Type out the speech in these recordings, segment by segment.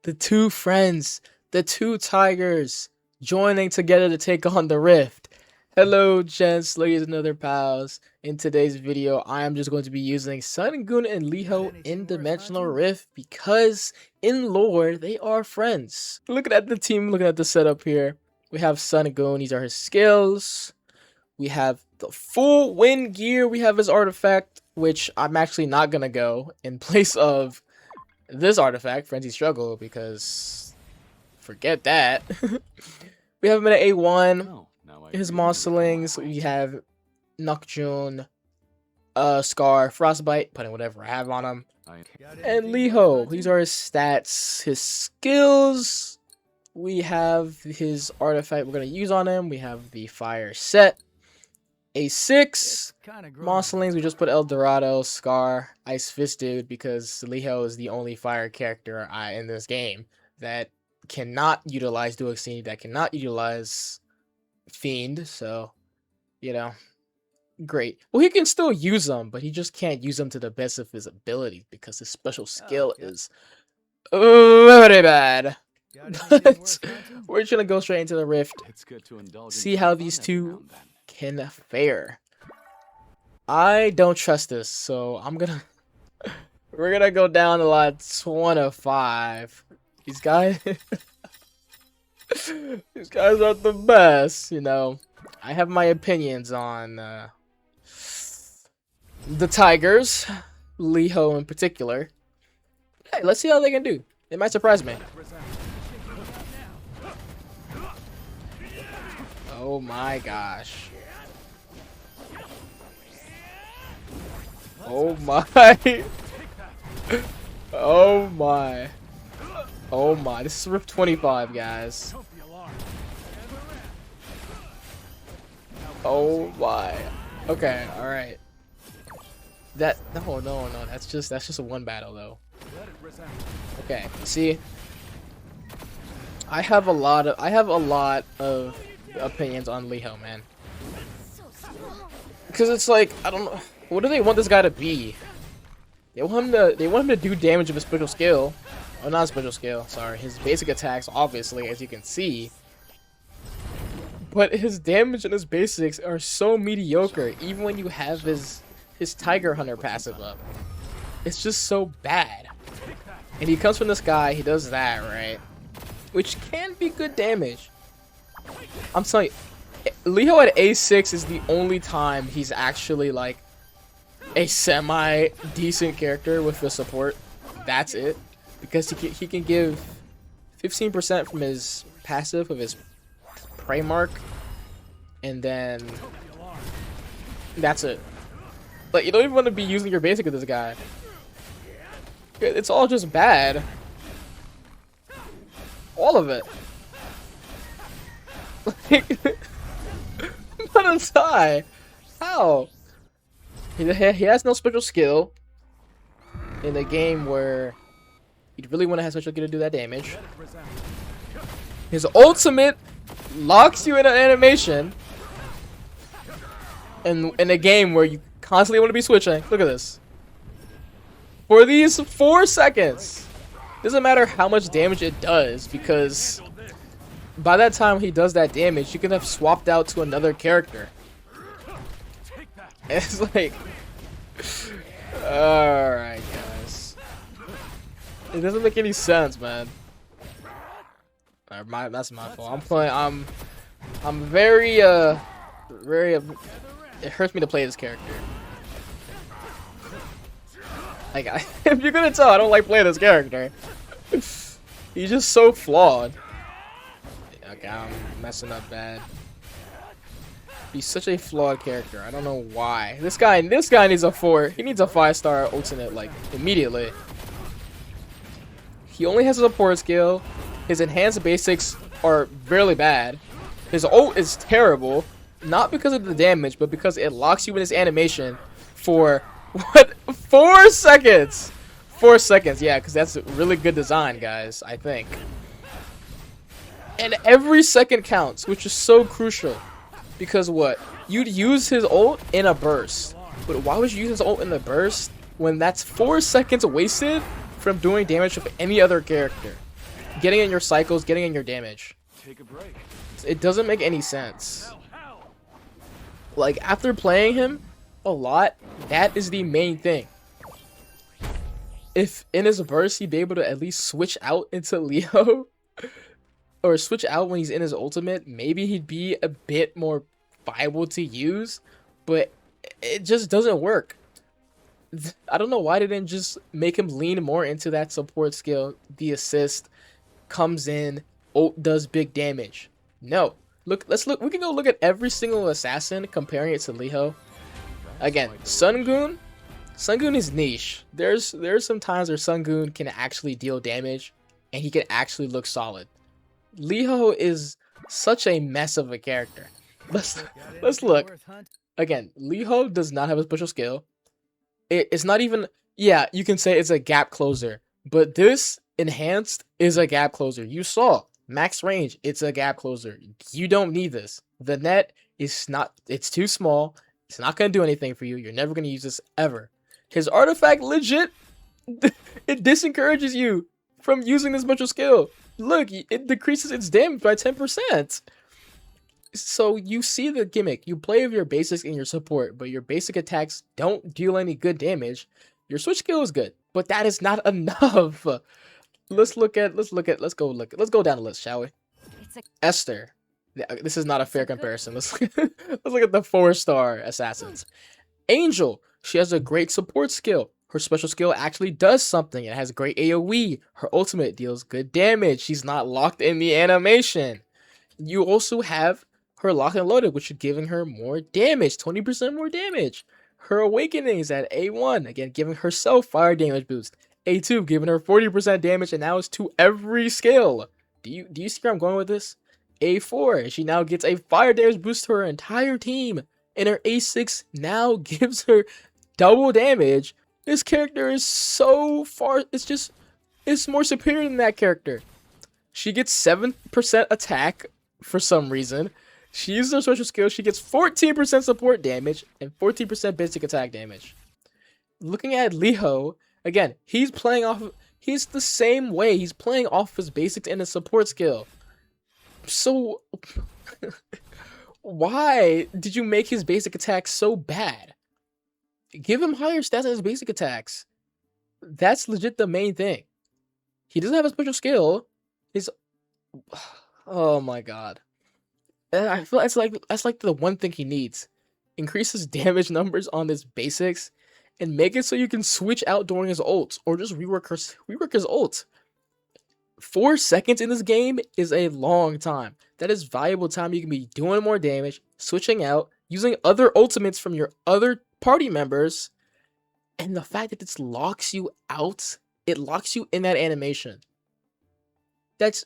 The two friends, the two tigers, joining together to take on the rift. Hello, gents, ladies, and other pals. In today's video, I am just going to be using Sangun and Leeho in Dimensional Rift because in lore, they are friends. Looking at the team, looking at the setup here, we have Sangun, these are his skills. We have the full wind gear, we have his artifact, which I'm actually not gonna go in place of this artifact, Frenzy Struggle, because forget that. We have him at A1. His monsterlings, we have Nocturne, Scar, Frostbite, putting whatever I have on him. And Leeho, these are his stats. His skills, we have his artifact we're going to use on him. We have the fire set. A6, monsterlings, we just put El Dorado, Scar, Ice Fist Dude, because Leeho is the only fire character in this game that cannot utilize Duoxine, that cannot utilize Fiend, so, you know, great. Well, he can still use them, but he just can't use them to the best of his ability because his special skill is very bad. But we're just gonna go straight into the rift, see how these two can fare. I don't trust this, so we're gonna go down to like 25. These guys these guys aren't the best, you know. I have my opinions on the Tigers, Leeho in particular. Hey, let's see how they can do. It might surprise me. Oh my gosh. Oh my. Oh my. Oh my. This is Rift 25, guys. Oh my. Okay, alright. No, that's just a one battle though. Okay, see, I have a lot of opinions on Leeho, man. Because it's like, I don't know, what do they want this guy to be? They want him to do damage with his special skill. Oh, not special skill, sorry. His basic attacks, obviously, as you can see. But his damage and his basics are so mediocre, even when you have his Tiger Hunter passive up. It's just so bad. And he comes from this guy, he does that, right? Which can be good damage. I'm telling you, Leeho at A6 is the only time he's actually like a semi-decent character with the support. That's it. Because he can give 15% from his passive of his prey mark, and then that's it. Like, you don't even want to be using your basic with this guy. It's all just bad. All of it. Like, what a tie. How? He has no special skill in a game where you'd really want to have special skill to do that damage. His ultimate locks you in an animation in a game where you constantly want to be switching. Look at this. For these 4 seconds, doesn't matter how much damage it does, because by that time he does that damage, you can have swapped out to another character. It's like, alright guys, it doesn't make any sense, man. That's my fault. I'm very it hurts me to play this character. Like, if you're gonna tell, I don't like playing this character. He's just so flawed. Okay, I'm messing up bad. He's such a flawed character. I don't know why. This guy needs a 4. He needs a 5-star ultimate, like, immediately. He only has a support skill. His enhanced basics are really bad. His ult is terrible. Not because of the damage, but because it locks you in this animation for, what, 4 seconds? 4 seconds, yeah, because that's a really good design, guys, I think. And every second counts, which is so crucial. Because what? You'd use his ult in a burst. But why would you use his ult in the burst when that's 4 seconds wasted from doing damage with any other character? getting in your cycles, getting in your damage. Take a break. It doesn't make any sense. Like, after playing him a lot, that is the main thing. If in his burst he'd be able to at least switch out into Leeho, or switch out when he's in his ultimate, maybe he'd be a bit more viable to use, but it just doesn't work. I don't know why they didn't just make him lean more into that support skill. The assist comes in, ult does big damage. No. Look, we can go look at every single assassin, comparing it to Leeho. Again, Sangun is niche. There's some times where Sangun can actually deal damage and he can actually look solid. Leeho is such a mess of a character. Let's look. Again, Leeho does not have a special skill. It's not even, yeah, you can say it's a gap closer, but this enhanced is a gap closer. You saw max range, it's a gap closer. You don't need this. The net is not, it's too small. It's not going to do anything for you. You're never going to use this ever. His artifact legit, it disencourages you from using this special skill. Look, it decreases its damage by 10%. So you see the gimmick. You play with your basics and your support, but your basic attacks don't deal any good damage. Your switch skill is good, but that is not enough. Let's go down the list, shall we? Esther. This is not a fair comparison. Let's look at the 4-star assassins. Angel. She has a great support skill. Her special skill actually does something. It has great AoE. Her ultimate deals good damage. She's not locked in the animation. You also have her lock and loaded, which is giving her more damage, 20% more damage. Her awakening is at A1, again giving herself fire damage boost. A2 giving her 40% damage, and now it's to every skill. Do you see where I'm going with this? A4, she now gets a fire damage boost to her entire team, and her A6 now gives her double damage. This character is so far, it's more superior than that character. She gets 7% attack for some reason. She uses her special skill, she gets 14% support damage and 14% basic attack damage. Looking at Leeho, again, he's the same way. He's playing off his basics and his support skill. So, why did you make his basic attacks so bad? Give him higher stats on his basic attacks. That's legit the main thing. He doesn't have a special skill. Oh my god. I feel that's like the one thing he needs. Increase his damage numbers on his basics and make it so you can switch out during his ults or just rework his ult. 4 seconds in this game is a long time. That is valuable time you can be doing more damage, switching out, using other ultimates from your other party members, and the fact that this locks you out, it locks you in that animation. That's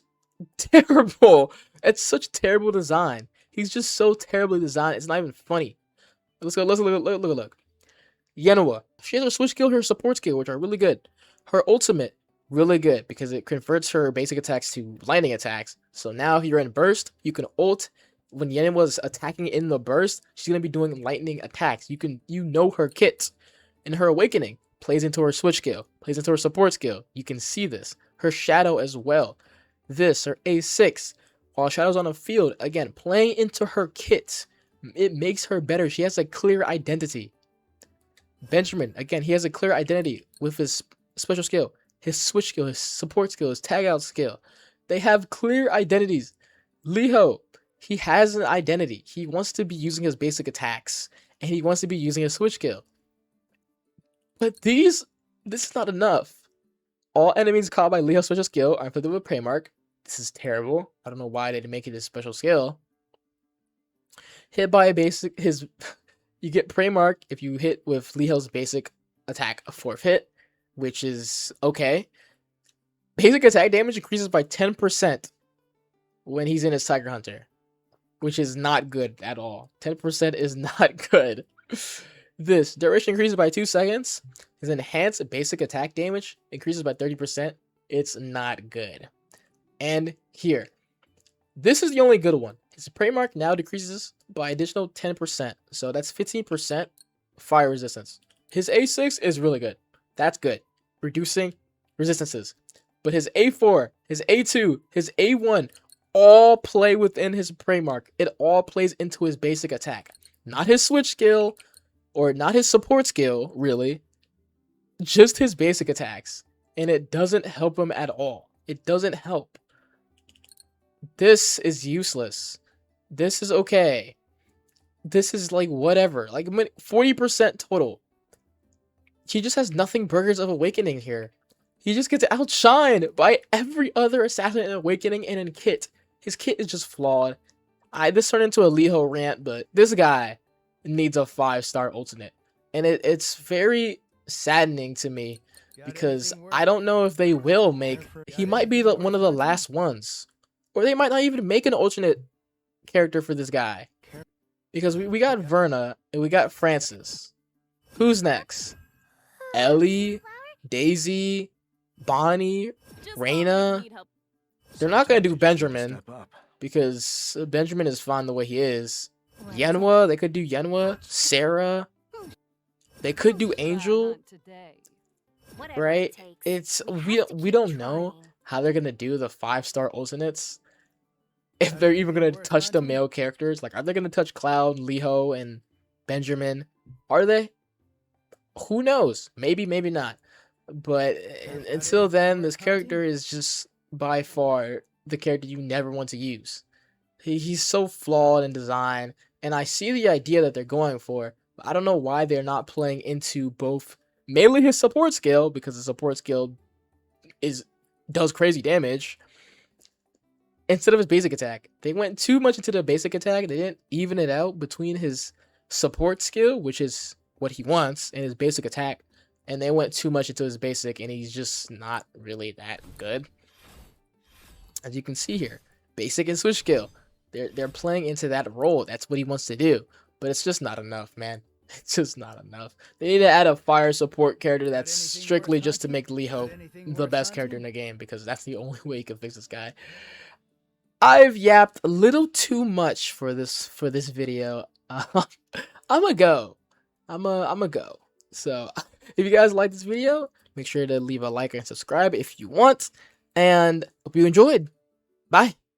terrible. It's such terrible design. He's just so terribly designed. It's not even funny. Let's look. Yenua. She has her switch skill, her support skill, which are really good. Her ultimate, really good because it converts her basic attacks to lightning attacks. So now if you're in burst, you can ult. When Yenua's attacking in the burst, she's gonna be doing lightning attacks. You know her kit. And her awakening plays into her switch skill, plays into her support skill. You can see this. Her shadow as well. This, her A6, while Shadow's on the field, again, playing into her kit. It makes her better. She has a clear identity. Benjamin, again, he has a clear identity with his special skill, his switch skill, his support skill, his tag out skill. They have clear identities. Leeho, he has an identity. He wants to be using his basic attacks, and he wants to be using his switch skill. But this is not enough. All enemies caught by Leeho's special skill are inflicted with prey mark. This is terrible. I don't know why they didn't make it a special skill. Hit by a basic, you get prey mark if you hit with Leeho's basic attack a 4th hit, which is okay. Basic attack damage increases by 10% when he's in his Tiger Hunter, which is not good at all. 10% is not good. This duration increases by 2 seconds. His enhanced basic attack damage increases by 30%. It's not good. And here, this is the only good one. His prey mark now decreases by additional 10%. So that's 15% fire resistance. His A6 is really good. That's good. Reducing resistances. but his A4, his A2, his A1 all play within his prey mark. It all plays into his basic attack. Not his switch skill, or not his support skill, really. Just his basic attacks. And it doesn't help him at all. It doesn't help. This is useless. This is okay. This is like whatever. Like 40% total. He just has nothing burgers of Awakening here. He just gets outshined by every other assassin in Awakening and in Kit. His kit is just flawed. This turned into a Leeho rant, but this guy needs a 5-star alternate. And it's very saddening to me because I don't know if they will make... He might be one of the last ones. Or they might not even make an alternate character for this guy. Because we got Verna and we got Francis. Who's next? Ellie, Daisy, Bonnie, Reina. They're not going to do Benjamin because Benjamin is fine the way he is. Yenwa, they could do Yenwa. Sarah. They could do Angel. Right? We don't know how they're going to do the 5-star alternates. If they're even going to touch the male characters. Like, are they going to touch Cloud, Leeho, and Benjamin? Are they? Who knows? Maybe, maybe not. But until then, this character is just by far the character you never want to use. He's so flawed in design, and I see the idea that they're going for, but I don't know why they're not playing into both mainly his support skill, because the support skill does crazy damage, instead of his basic attack. They went too much into the basic attack. They didn't even it out between his support skill, which is what he wants, and his basic attack. And they went too much into his basic, and he's just not really that good. As you can see here, basic and switch skill. They're playing into that role. That's what he wants to do. But it's just not enough, man. It's just not enough. They need to add a fire support character that's strictly just to make Leeho the best character in the game, because that's the only way you can fix this guy. I've yapped a little too much for this video. I'ma go. I'ma go. So if you guys like this video, make sure to leave a like and subscribe if you want. And hope you enjoyed. Bye.